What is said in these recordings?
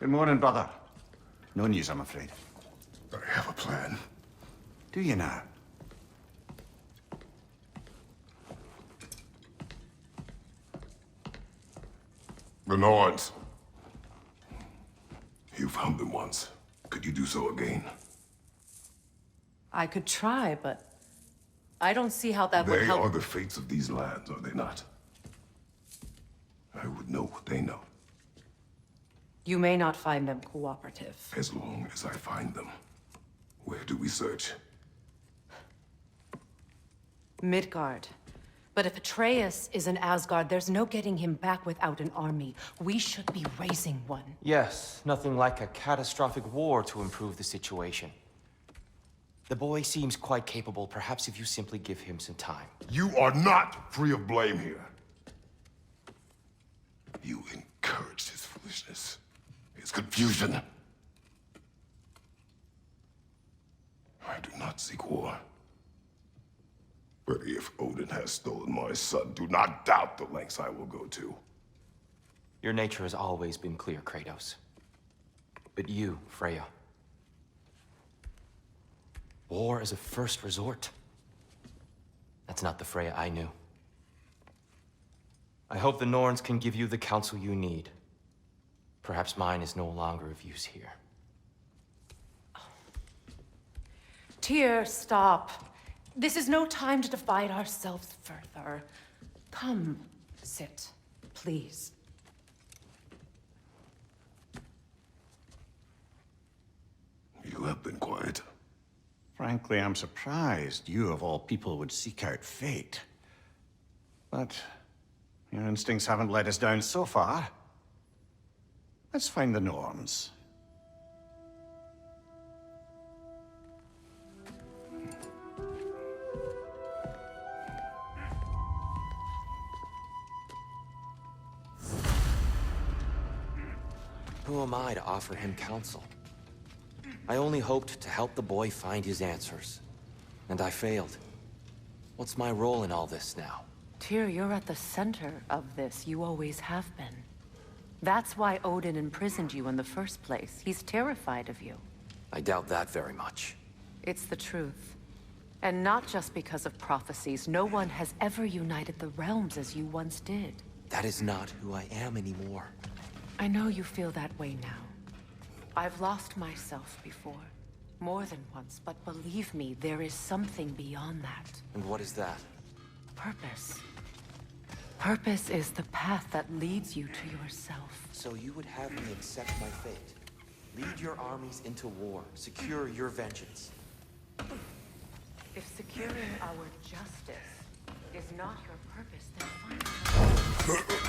Good morning, brother. No news, I'm afraid. I have a plan. Do you now? The Norns. You found them once. Could you do so again? I could try, but I don't see how that would They help. are the fates of these lands, are they not? I would know what they know, You may not find them cooperative. as long as I find them. Where do we search? Midgard. But if Atreus is in Asgard, there's no getting him back without an army. We should be raising one. Yes, nothing like a catastrophic war to improve the situation. The boy seems quite capable. Perhaps if you simply give him some time. You are not free of blame here. You encouraged his foolishness, his confusion. I do not seek war. But if Odin has stolen my son, do not doubt the lengths I will go to. Your nature has always been clear, Kratos. But you, Freya. War is a first resort. That's not the Freya I knew. I hope the Norns can give you the counsel you need. Perhaps mine is no longer of use here. Tyr, stop. This is no time to divide ourselves further. Come, sit, please. You have been quiet. Frankly, I'm surprised you, of all people, would seek out fate. But your instincts haven't let us down so far. Let's find the Norns. Who am I to offer him counsel? I only hoped to help the boy find his answers. And I failed. What's my role in all this now? Tyr, you're at the center of this. You always have been. That's why Odin imprisoned you in the first place. He's terrified of you. I doubt that very much. It's the truth. And not just because of prophecies. No one has ever united the realms as you once did. That is not who I am anymore. I know you feel that way now. I've lost myself before. More than once, but believe me, there is something beyond that. And what is that? Purpose. Purpose is the path that leads you to yourself. So you would have me accept my fate. Lead your armies into war. Secure your vengeance. If securing our justice is not your purpose, then find it.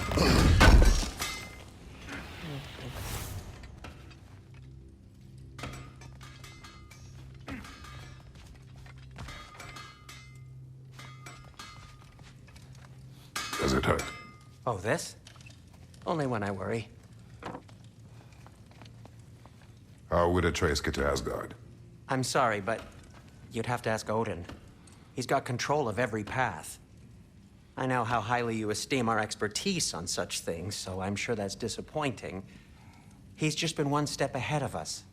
Does it hurt? Oh, this? Only when I worry. How would Atreus get to Asgard? I'm sorry, but you'd have to ask Odin. He's got control of every path. I know how highly you esteem our expertise on such things, so I'm sure that's disappointing. He's just been one step ahead of us.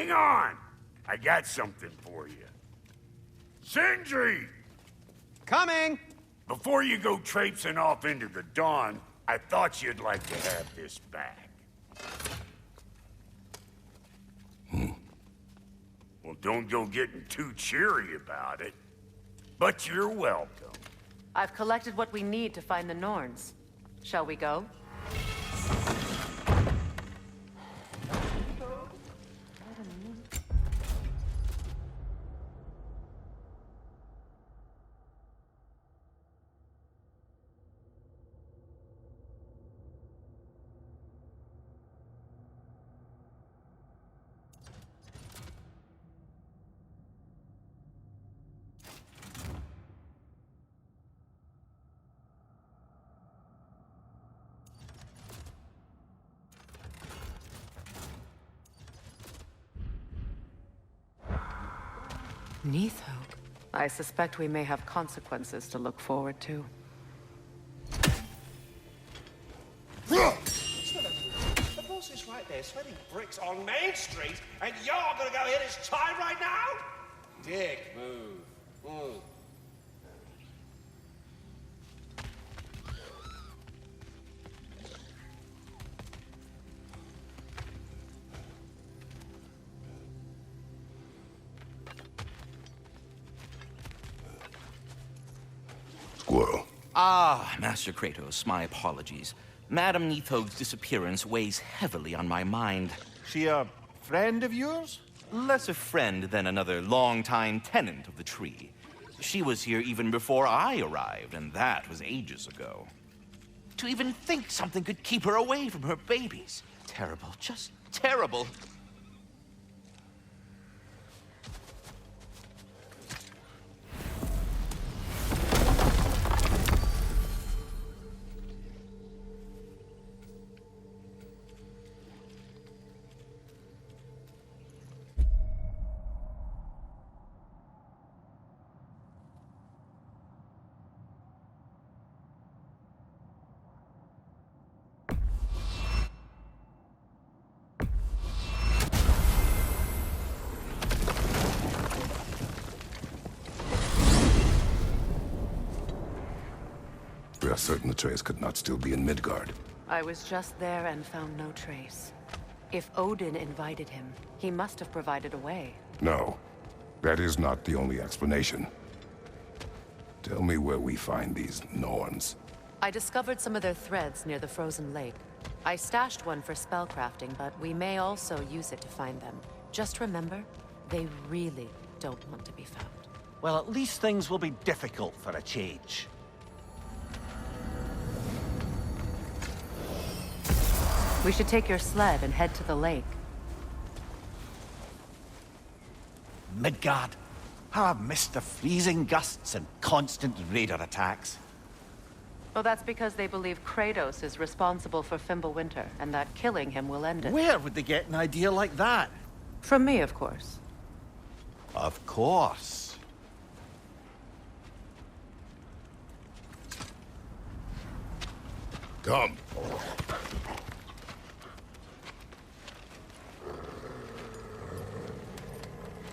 Hang on! I got something for you. Sindri! Coming! Before you go traipsing off into the dawn, I thought you'd like to have this back. Well, don't go getting too cheery about it. But you're welcome. I've collected what we need to find the Norns. Shall we go? Neathog. I suspect we may have consequences to look forward to. The boss is right there, sweating bricks on Main Street, and you're gonna go hit his time right now? Dick move. Squirrel. Ah, Master Kratos, my apologies. Madame Neathog's disappearance weighs heavily on my mind. She a friend of yours? Less a friend than another longtime tenant of the tree. She was here even before I arrived, and that was ages ago. To even think something could keep her away from her babies. Terrible, just terrible. We are certain the trace could not still be in Midgard. I was just there and found no trace. If Odin invited him, he must have provided a way. No, that is not the only explanation. Tell me where we find these Norns. I discovered some of their threads near the frozen lake. I stashed one for spellcrafting, but we may also use it to find them. Just remember, they really don't want to be found. Well, at least things will be difficult for a change. We should take your sled and head to the lake. Midgard. How I've missed the freezing gusts and constant raider attacks. Well, that's because they believe Kratos is responsible for Fimbulwinter, and that killing him will end it. Where would they get an idea like that? From me, of course. Of course. Come.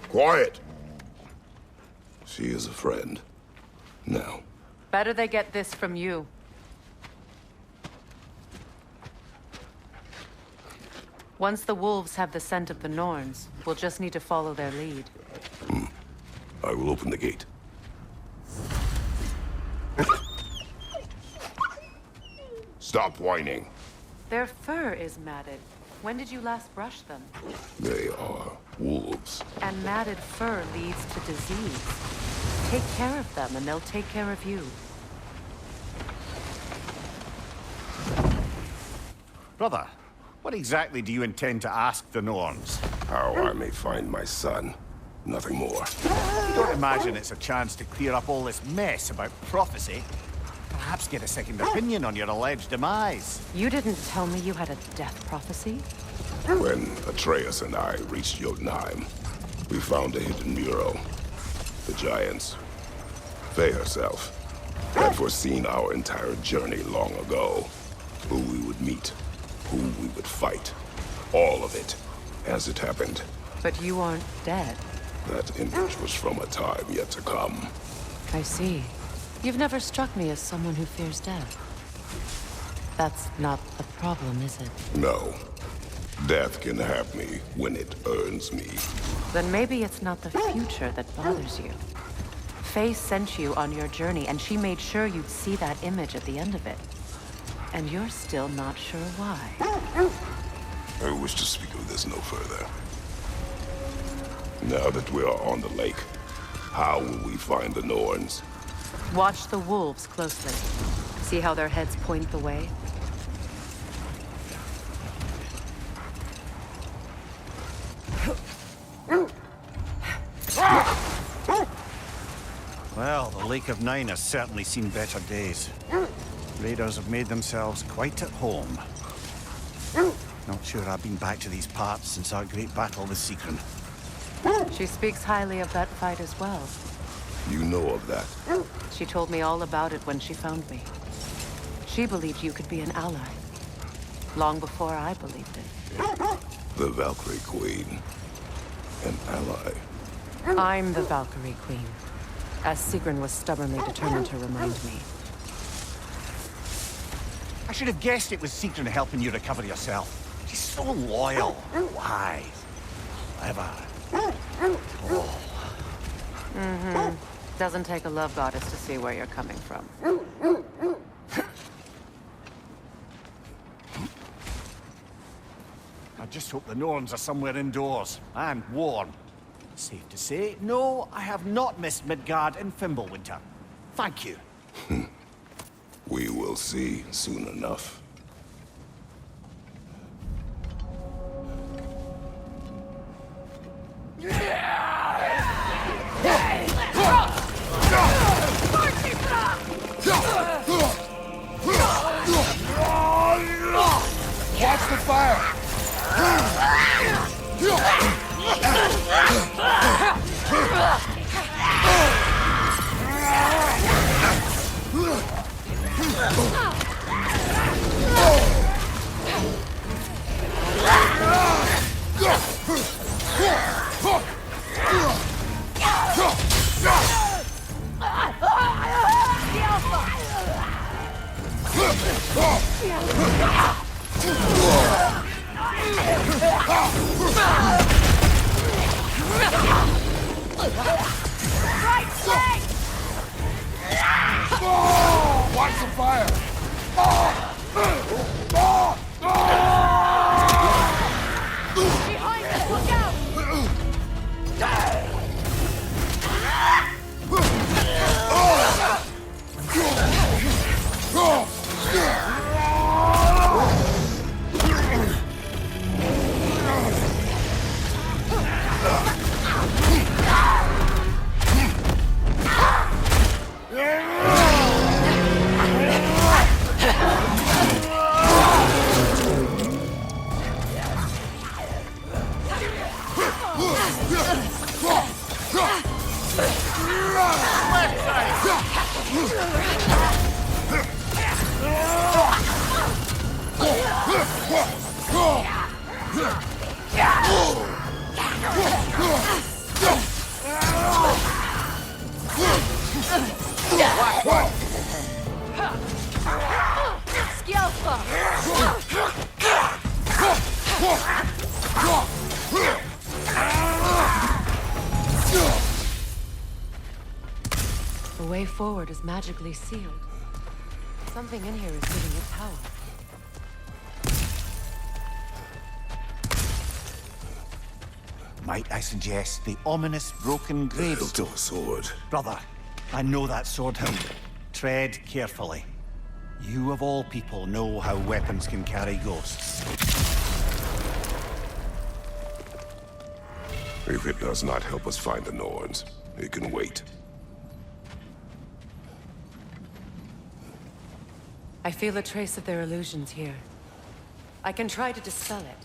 Quiet! She is a friend. Now. Better they get this from you. Once the wolves have the scent of the Norns, we'll just need to follow their lead. I will open the gate. Stop whining. Their fur is matted. When did you last brush them? They are wolves. And matted fur leads to disease. Take care of them, and they'll take care of you. Brother, what exactly do you intend to ask the Norns? How I may find my son. Nothing more. You don't imagine it's a chance to clear up all this mess about prophecy? Perhaps get a second opinion on your alleged demise. You didn't tell me you had a death prophecy? When Atreus and I reached Jotunheim, we found a hidden mural. The giants, Faye herself, had foreseen our entire journey long ago. Who we would meet, who we would fight. All of it, as it happened. But you aren't dead. That image was from a time yet to come. I see. You've never struck me as someone who fears death. That's not a problem, is it? No. Death can have me when it earns me. Then maybe it's not the future that bothers you. Faye sent you on your journey, and she made sure you'd see that image at the end of it. And you're still not sure why. I wish to speak of this no further. Now that we are on the lake, how will we find the Norns? Watch the wolves closely. See how their heads point the way? Well, the Lake of Nine has certainly seen better days. Raiders have made themselves quite at home. Not sure I've been back to these parts since our great battle with Secret. She speaks highly of that fight as well. You know of that? She told me all about it when she found me. She believed you could be an ally. Long before I believed it. The Valkyrie Queen. An ally. I'm the Valkyrie Queen, as Sigrun was stubbornly determined to remind me. I should have guessed it was Secret helping you recover yourself. She's so loyal, wise, clever. Doesn't take a love goddess to see where you're coming from. I just hope the Norns are somewhere indoors and warm. Safe to say, no, I have not missed Midgard and Fimbulwinter. Thank you. We will see soon enough. Watch the fire! Watch the fire! Behind us, look out! The way forward is magically sealed. Something in here is giving it power. Might I suggest the ominous broken Hilt gravestone? of a sword. Brother, I know that sword hilt. Tread carefully. You of all people know how weapons can carry ghosts. If it does not help us find the Norns, it can wait. I feel a trace of their illusions here. I can try to dispel it.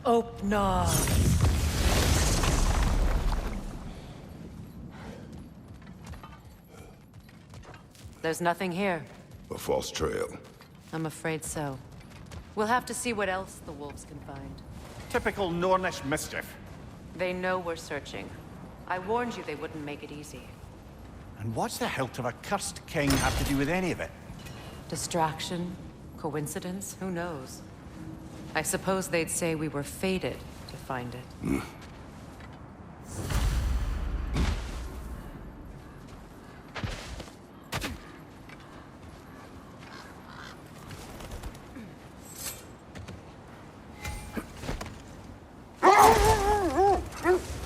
Opna. There's nothing here. A false trail. I'm afraid so. We'll have to see what else the wolves can find. Typical Nornish mischief. They know we're searching. I warned you they wouldn't make it easy. And what's the hilt of a cursed king have to do with any of it? Distraction? Coincidence? Who knows? I suppose they'd say we were fated to find it.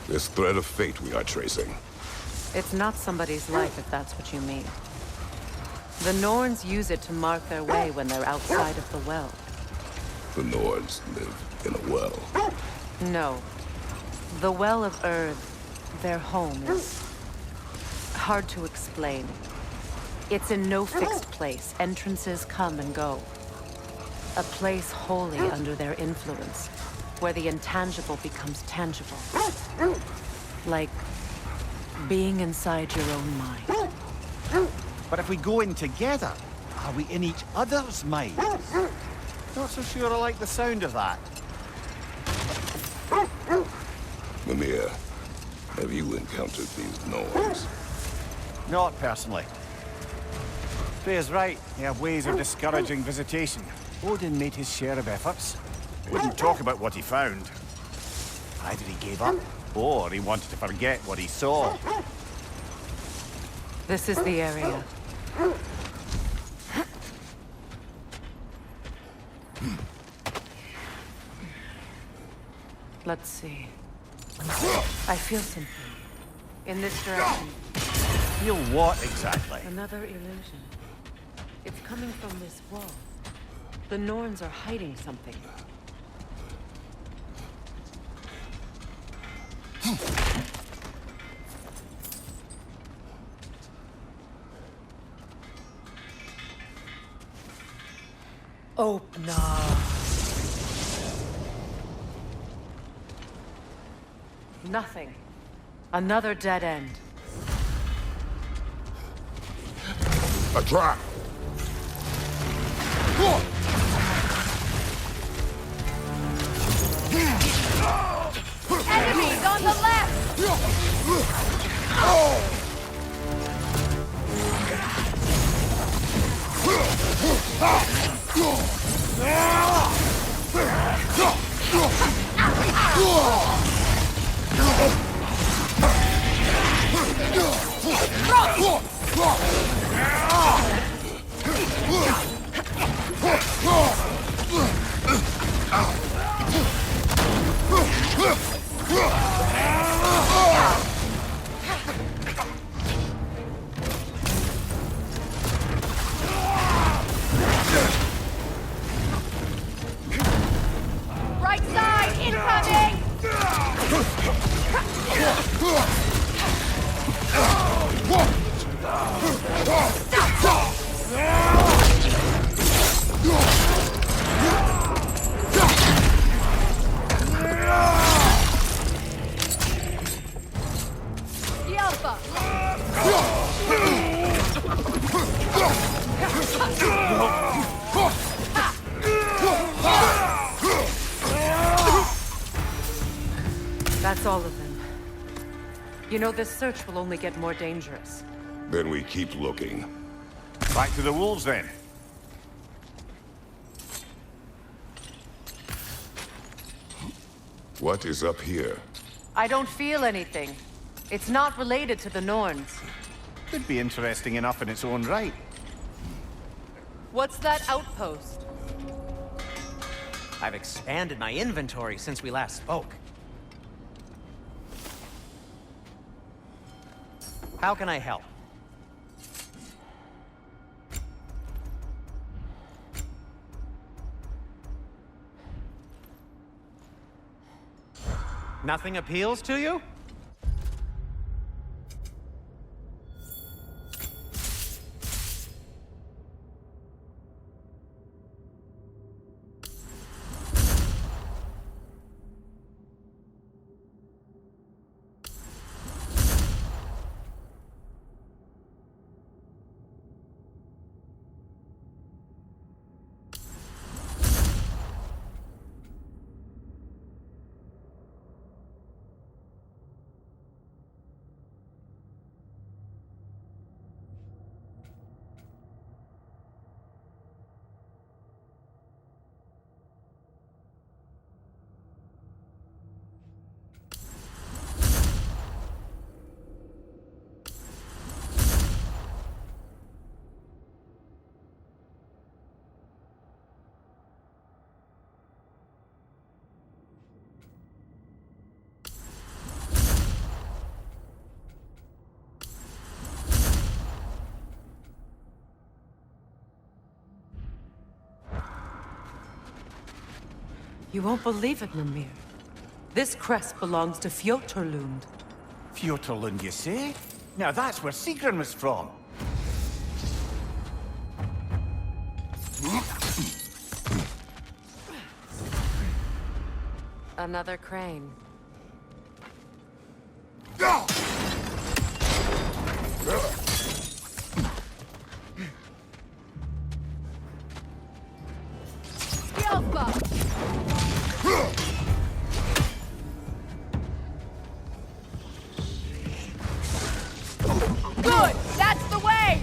This thread of fate we are tracing. It's not somebody's life, if that's what you mean. The Norns use it to mark their way when they're outside of the well. The Nords live in a well. No. The Well of Earth, their home, is hard to explain. It's in no fixed place. Entrances come and go. A place wholly under their influence, where the intangible becomes tangible. Like being inside your own mind. But if we go in together, are we in each other's minds? Not so sure I like the sound of that. Mimir, have you encountered these Norns? Not personally. Freya's right. They have ways of discouraging visitation. Odin made his share of efforts. He wouldn't talk about what he found. Either he gave up, or he wanted to forget what he saw. This is the area. Let's see. I feel something. In this direction. Feel what exactly? Another illusion. It's coming from this wall. The Norns are hiding something. Open up. Nothing. Another dead end. A trap! Enemies on the left! Right side, incoming! The Alpha! That's all of them. You know, this search will only get more dangerous. Then we keep looking. Back to the wolves then. What is up here? I don't feel anything. It's not related to the Norns. Could be interesting enough in its own right. What's that outpost? I've expanded my inventory since we last spoke. How can I help? Nothing appeals to you? You won't believe it, Mimir. This crest belongs to Fjoturlund. Fjoturlund, you say? Now that's where Sigrun was from. Another crane. Good! That's the way!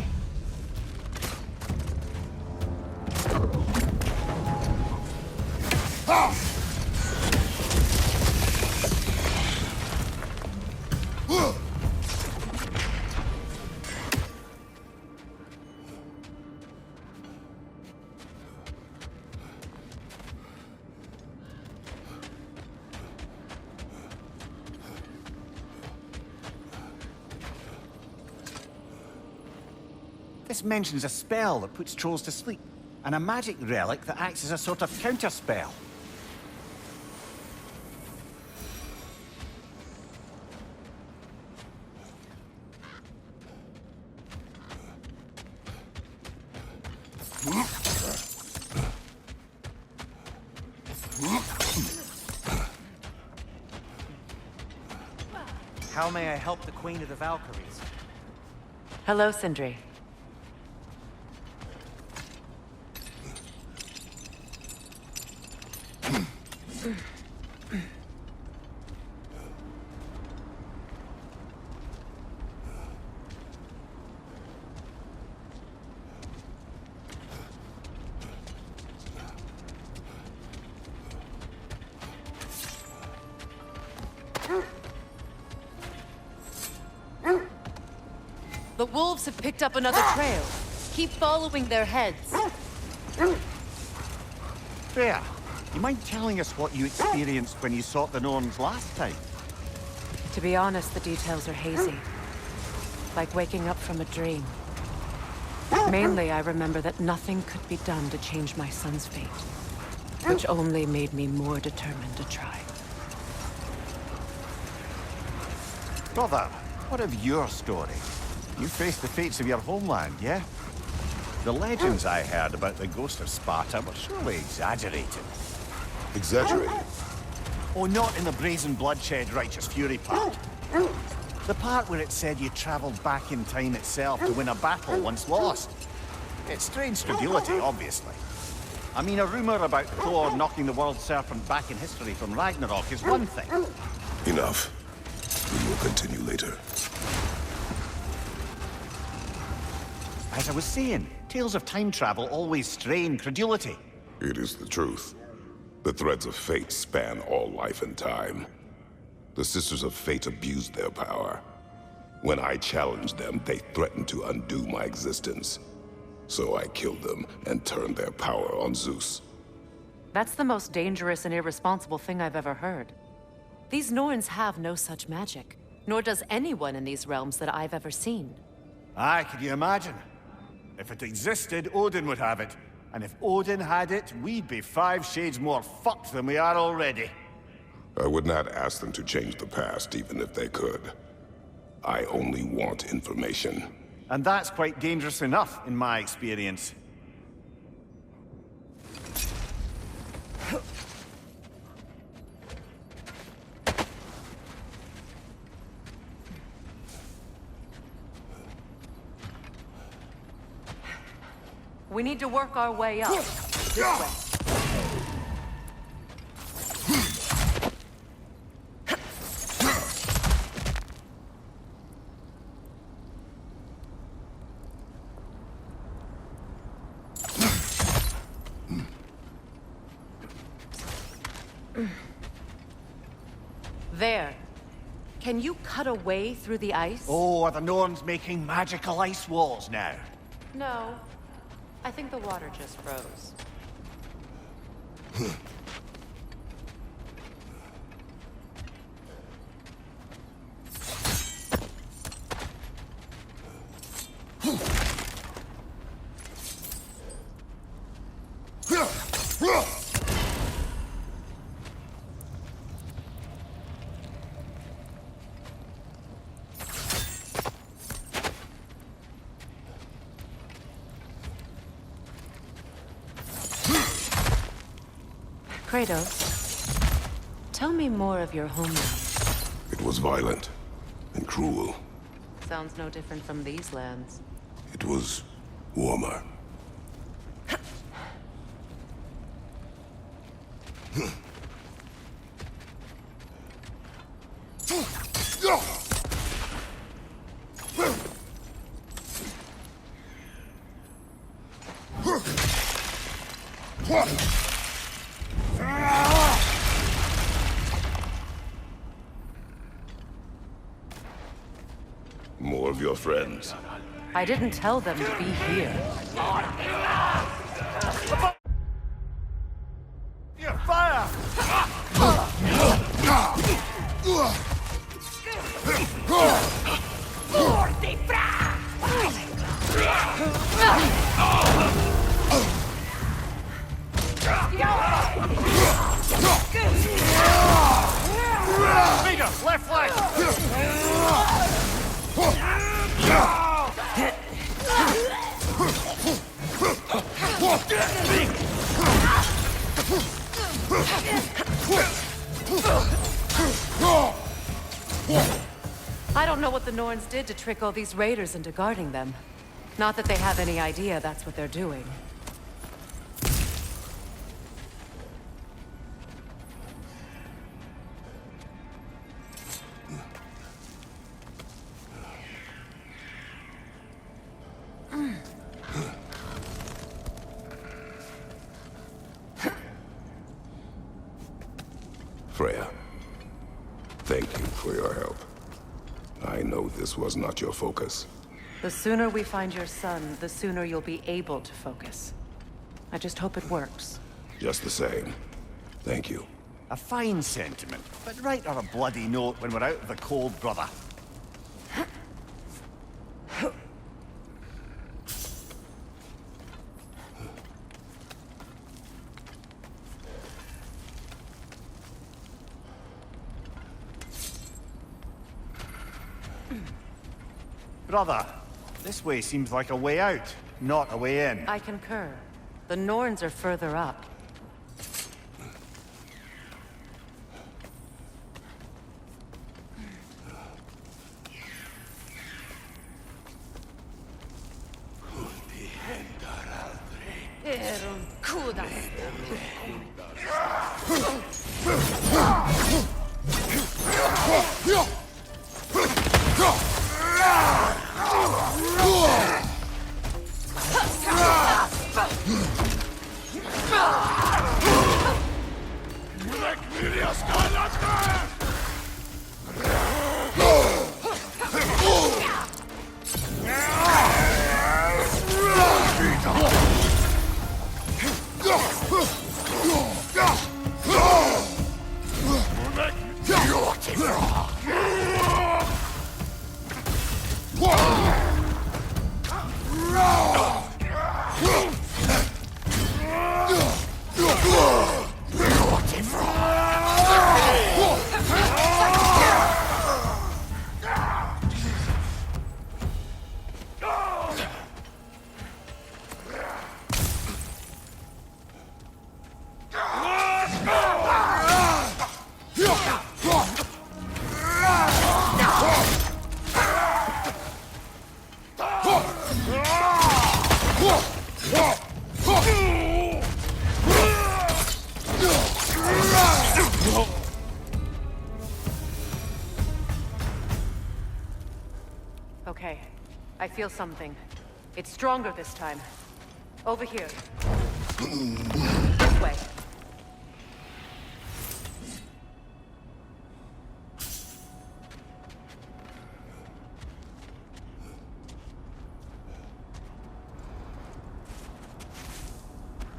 This mentions a spell that puts trolls to sleep, and a magic relic that acts as a sort of counterspell. How may I help the Queen of the Valkyries? Hello, Sindri. The wolves have picked up another trail. Keep following their heads. Freya, you mind telling us what you experienced when you sought the Norns last time? To be honest, the details are hazy. Like waking up from a dream. Mainly, I remember that nothing could be done to change my son's fate. Which only made me more determined to try. Brother, what of your story? You faced the fates of your homeland, yeah? The legends I heard about the ghost of Sparta were surely exaggerated. Exaggerated? Oh, not in the brazen bloodshed righteous fury part. The part where it said you traveled back in time itself to win a battle once lost. It's strange credulity, obviously. I mean, a rumor about Thor knocking the world serpent back in history from Ragnarok is one thing. Enough. We will continue later. As I was saying, tales of time travel always strain credulity. It is the truth. The threads of fate span all life and time. The Sisters of Fate abused their power. When I challenged them, they threatened to undo my existence. So I killed them and turned their power on Zeus. That's the most dangerous and irresponsible thing I've ever heard. These Norns have no such magic, nor does anyone in these realms that I've ever seen. Aye, could you imagine? If it existed, Odin would have it. And if Odin had it, we'd be 5 shades more fucked than we are already. I would not ask them to change the past, even if they could. I only want information. And that's quite dangerous enough, in my experience. We need to work our way up. This way. There. Can you cut a way through the ice? Oh, are the Norns making magical ice walls now? No. I think the water just froze. Kratos, tell me more of your homeland. It was violent and cruel. Sounds no different from these lands. It was warmer. More of your friends. I didn't tell them to be here. Your fire! Bigger, left leg! I don't know what the Norns did to trick all these raiders into guarding them. Not that they have any idea that's what they're doing. Freya, thank you for your help. I know this was not your focus. The sooner we find your son, the sooner you'll be able to focus. I just hope it works. Just the same, thank you. A fine sentiment, but write her a bloody note when we're out of the cold, brother. Brother, this way seems like a way out, not a way in. I concur. The Norns are further up. Okay, I feel something. It's stronger this time. Over here. This way.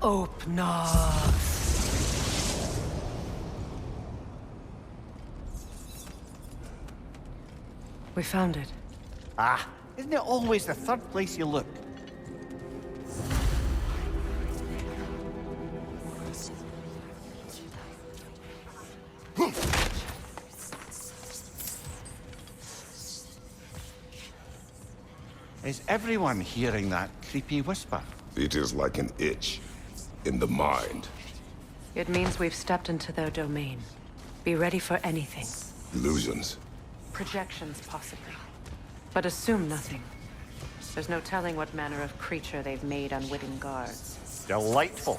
Open up. We found it. Ah, isn't it always the third place you look? Is everyone hearing that creepy whisper? It is like an itch in the mind. It means we've stepped into their domain. Be ready for anything. Illusions. Projections, possibly. But assume nothing. There's no telling what manner of creature they've made unwitting guards. Delightful.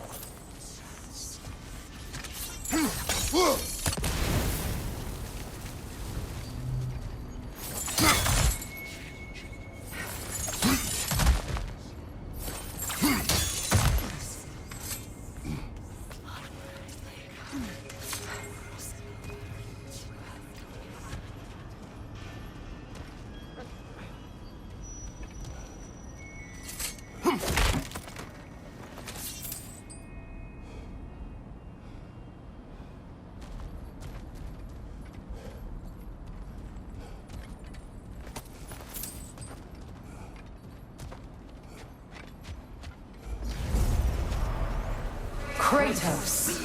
Kratos,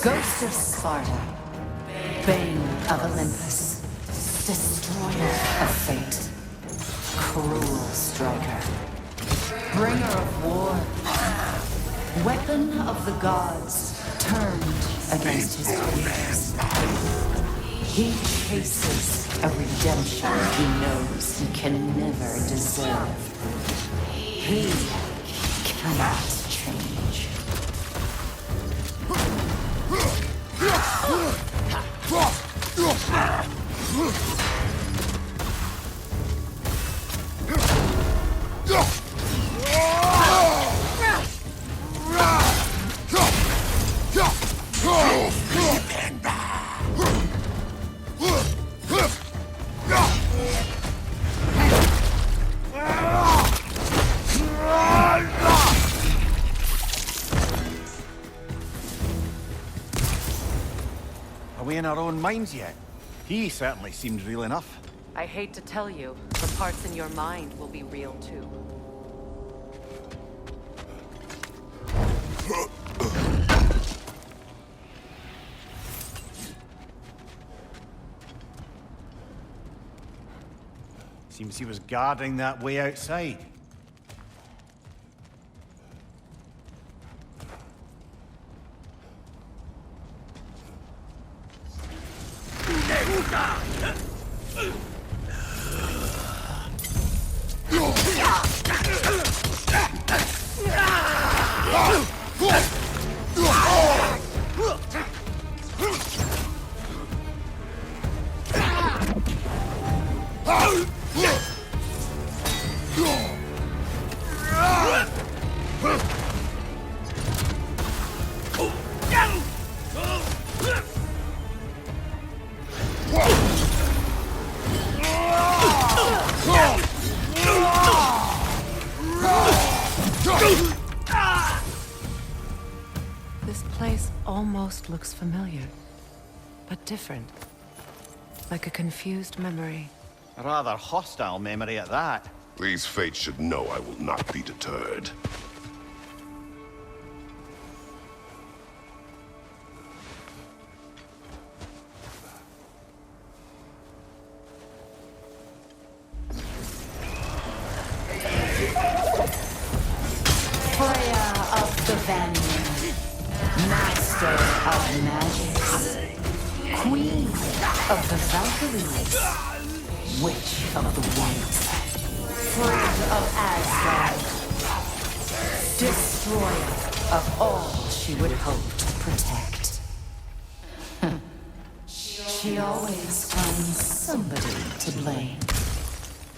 Ghost of Sparta, Bane of Olympus, Destroyer of Fate, Cruel Striker, Bringer of War, Weapon of the Gods, turned against his creators. He chases a redemption he knows he can never deserve. He cannot change. Are we in our own minds yet? He certainly seemed real enough. I hate to tell you, the parts in your mind will be real too. Seems he was guarding that way outside. This place almost looks familiar, but different. Like a confused memory. A rather hostile memory at that. These fates should know I will not be deterred. Freya of the Vanguard, Master of Magic, Queen of the Valkyries, Witch of the Woods, Frigg of Asgard, Destroyer of all she would hope to protect. She always finds somebody to blame.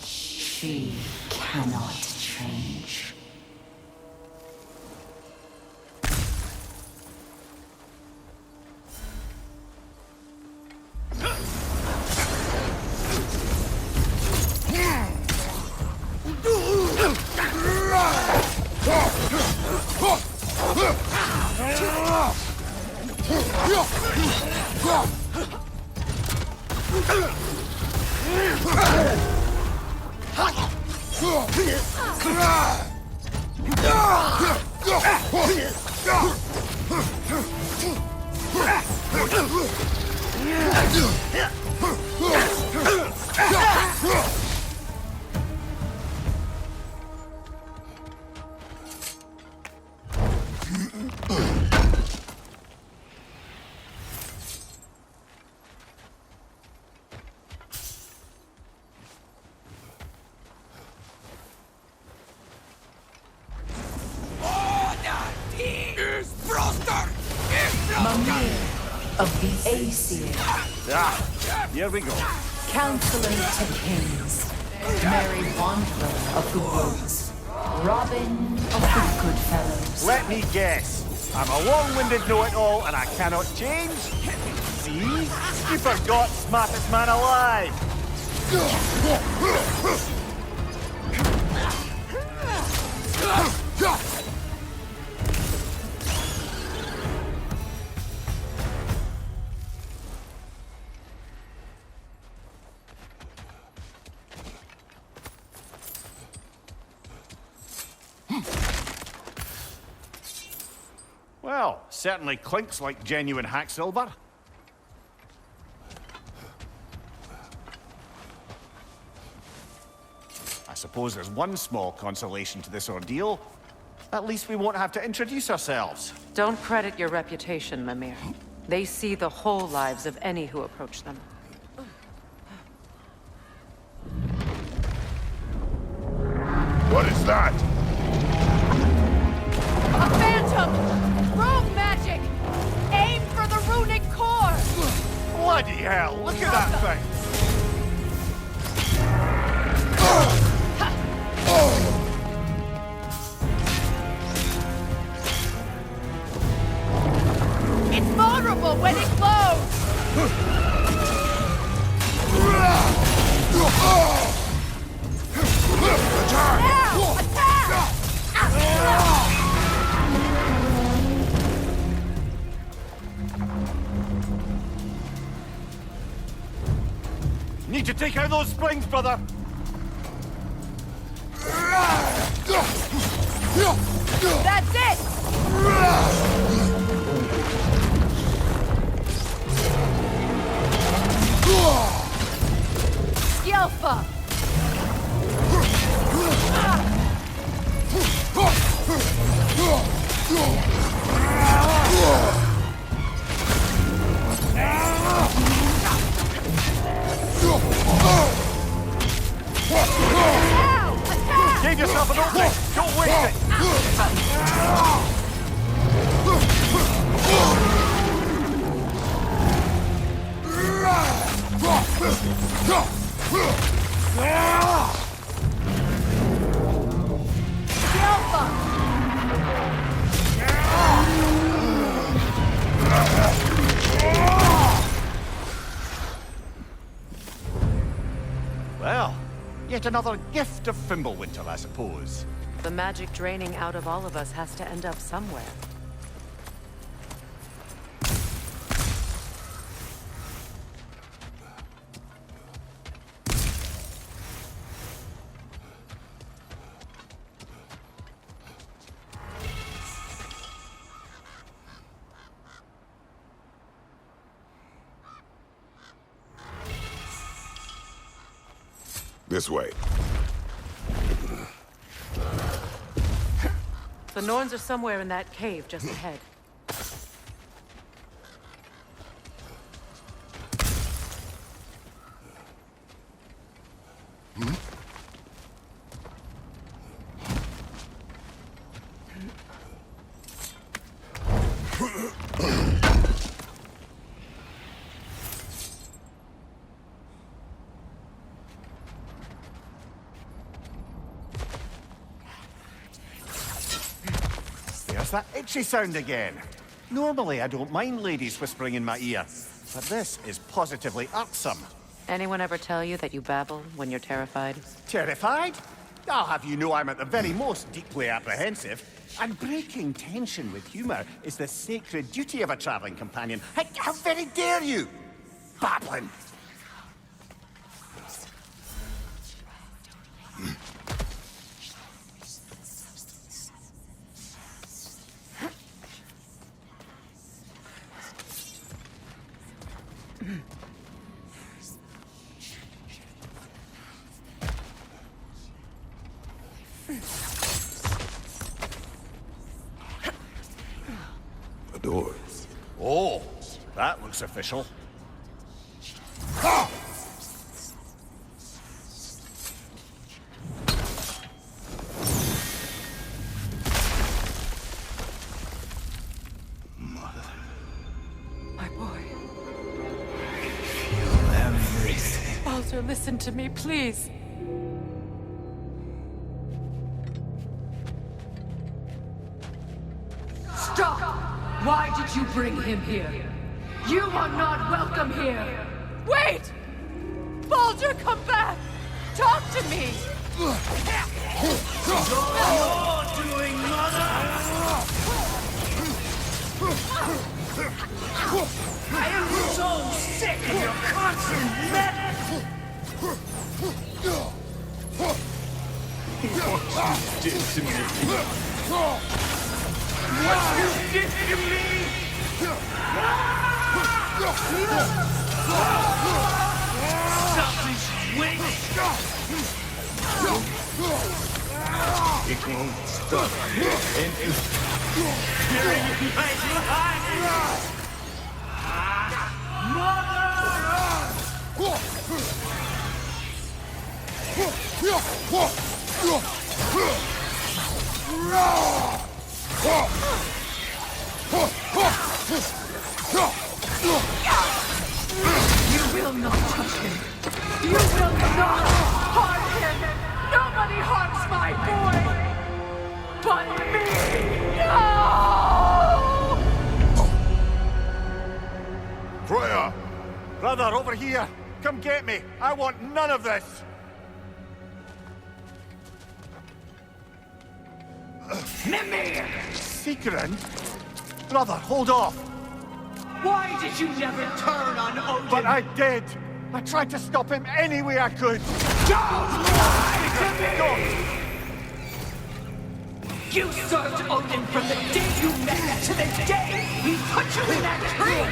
She cannot change. of the Aesir, Ah, here we go. Counselor to Kings, Merry Wanderer of the Woods, Robin of the Goodfellows. Let me guess. I'm a long-winded know-it-all and I cannot change? See? You forgot smartest man alive! Well, certainly clinks like genuine hack silver. I suppose there's one small consolation to this ordeal. At least we won't have to introduce ourselves. Don't credit your reputation, Mimir. They see the whole lives of any who approach them. What is that? A phantom! Rogue magic! Aim for the runic core! Bloody hell, look at that thing! It's vulnerable when it glows! Now! Attack! Need to take out those springs, brother! That's it! Skillful! Give yourself an opening! Don't waste it! Well, yet another gift of Fimbulwinter, I suppose. The magic draining out of all of us has to end up somewhere. This way. The Norns are somewhere in that cave just ahead. There's that itchy sound again. Normally, I don't mind ladies whispering in my ear, but this is positively irksome. Anyone ever tell you that you babble when you're terrified? Terrified? I'll have you know I'm at the very most deeply apprehensive. And breaking tension with humor is the sacred duty of a traveling companion. How very dare you? Babbling! A door. Oh, that looks official. My boy. Baldur, listen to me, please. Stop! Why did you bring him here? You are not welcome here! Wait! Baldur, come back! Talk to me! You're doing, Mother! I am so sick of your constant madness! What you did to me! What you did to me! Selfish witch! It won't stop. And hearing my life! You will not touch him! You will not harm him! Nobody harms my boy! But me! No! Freya! Brother, over here! Come get me! I want none of this! Mimir! Secret? Brother, hold off! Why did you never turn on Odin? But I did! I tried to stop him any way I could! Don't lie to me! Go! You served Odin from the day you met him to the day he put you in that tree!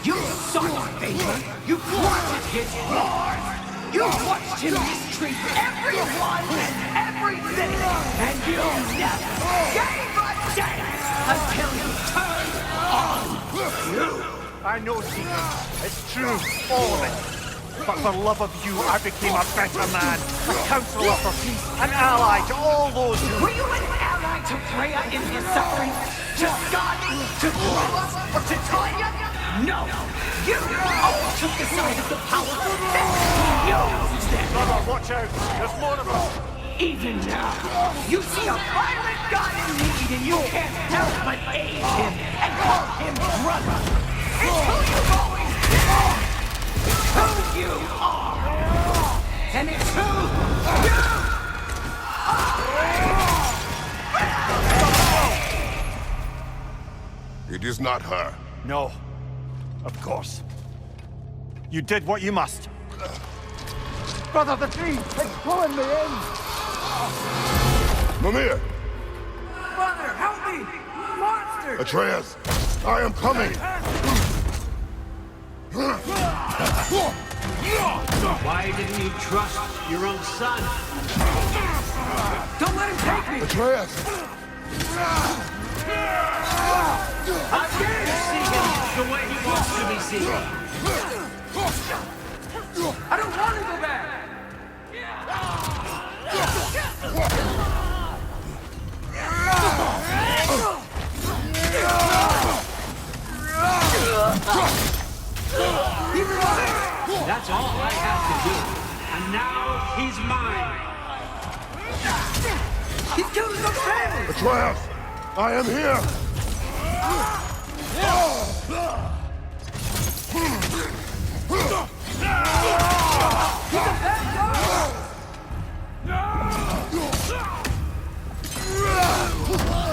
You sought his favor, you wanted his wars, you watched him mistreat everyone and everything, and you never gave a damn until you turned on you! I know, Secret. It's true, all of it. But for love of you, I became a better man, a counselor for peace, an ally to all those who... Were you an ally to Freya in his suffering? To Scott? To Kronos? Or to Tanya? No! You all took the side of the powerful and used them! Brother, watch out! There's more of us! Even now, you see a violent god in need and you can't help but aid him and call him brother! It's who you've always been! It's who you are! And it's who you are! It is not her. No. Of course. You did what you must. Brother, the tree! It's pulling me in! Mimir! Brother, help me! Monster! Atreus! I am coming! Why didn't you trust your own son? Don't let him take me! Atreus! I dare see him the way he wants to be seen! I don't want to go back! That's all I have to do. And now he's mine. He's killing the family! Atreus! I am here!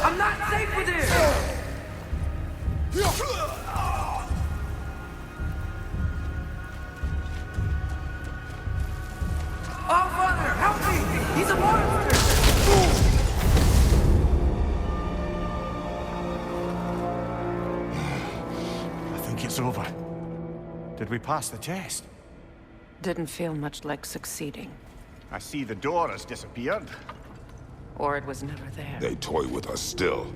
I'm not safe with him! Oh, Father, help me! He's a monster! I think it's over. Did we pass the test? Didn't feel much like succeeding. I see the door has disappeared. Or it was never there. They toy with us still.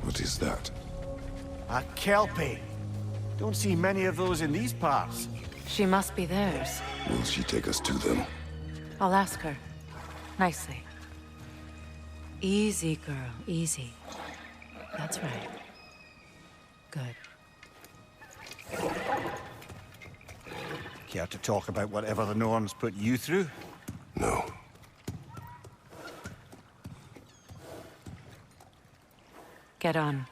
What is that? A Kelpie. Don't see many of those in these parts. She must be theirs. Will she take us to them? I'll ask her. Nicely. Easy, girl. Easy. That's right. Good. Care to talk about whatever the Norns put you through? No. Get on.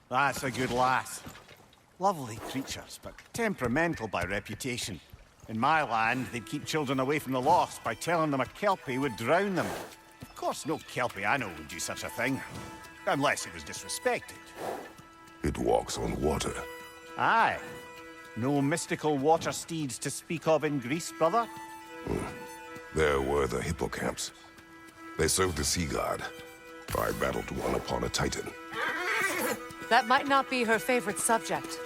That's a good lass. Lovely creatures, but temperamental by reputation. In my land, they'd keep children away from the lost by telling them a Kelpie would drown them. Of course, no Kelpie I know would do such a thing. Unless it was disrespected. It walks on water. Aye. No mystical water steeds to speak of in Greece, brother? There were the hippocamps. They served the sea god. I battled one upon a titan. That might not be her favorite subject.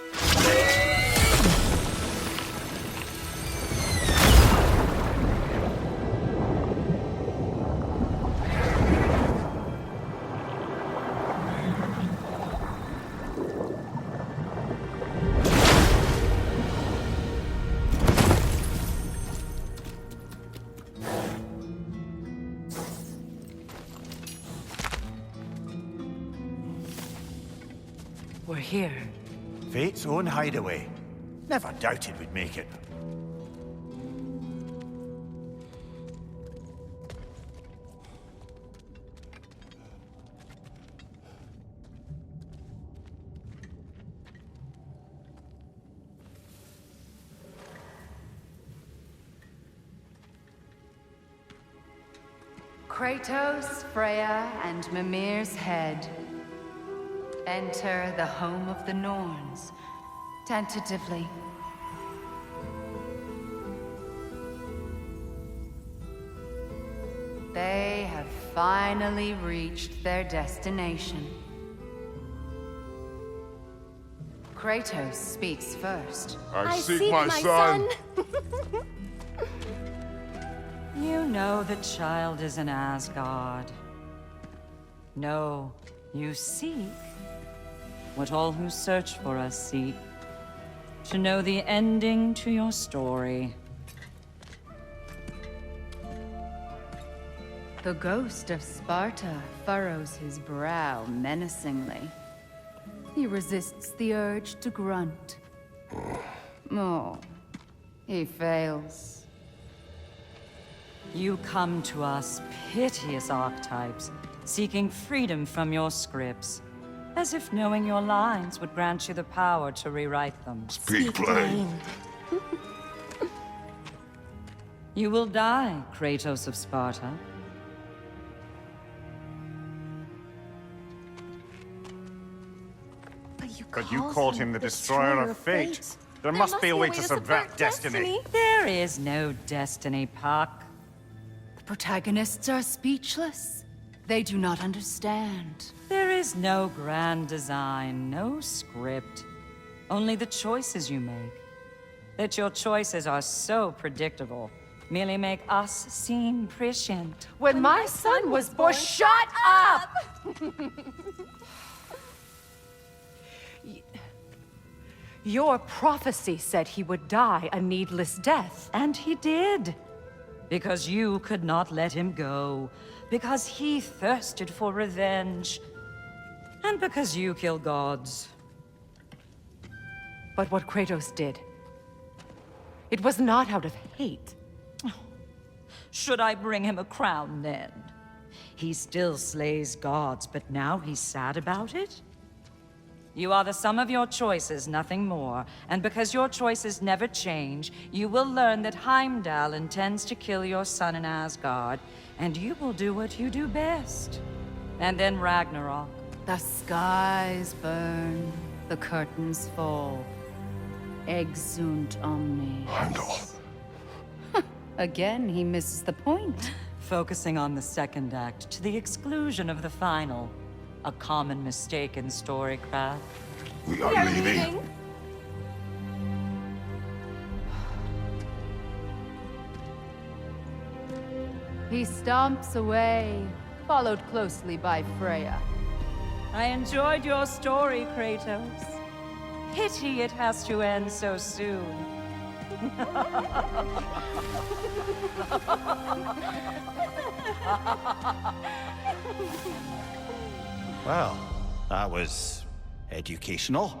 We're here. Fate's own hideaway. Never doubted we'd make it. Kratos, Freya, and Mimir's head. Enter the home of the Norns, tentatively. They have finally reached their destination. Kratos speaks first. I seek my son. You know the child is in Asgard. No, you seek what all who search for us seek. To know the ending to your story. The ghost of Sparta furrows his brow menacingly. He resists the urge to grunt. Oh, he fails. You come to us, piteous archetypes, seeking freedom from your scripts. As if knowing your lines would grant you the power to rewrite them. Speak plain. You will die, Kratos of Sparta. But you called him the destroyer of fate. There must be a way to subvert destiny. There is no destiny, Puck. The protagonists are speechless. They do not understand. There is no grand design, no script. Only the choices you make. That your choices are so predictable merely make us seem prescient. When my son was born, shut up! Your prophecy said he would die a needless death. And he did. Because you could not let him go. Because he thirsted for revenge. And because you kill gods. But what Kratos did, it was not out of hate. Should I bring him a crown then? He still slays gods, but now he's sad about it? You are the sum of your choices, nothing more. And because your choices never change, you will learn that Heimdall intends to kill your son in Asgard, and you will do what you do best. And then Ragnarok. The skies burn, the curtains fall. Exunt omnes. Heimdall. Again, he misses the point. Focusing on the second act to the exclusion of the final. A common mistake in storycraft. We are leaving. He stomps away, followed closely by Freya. I enjoyed your story, Kratos. Pity it has to end so soon. Well, that was educational.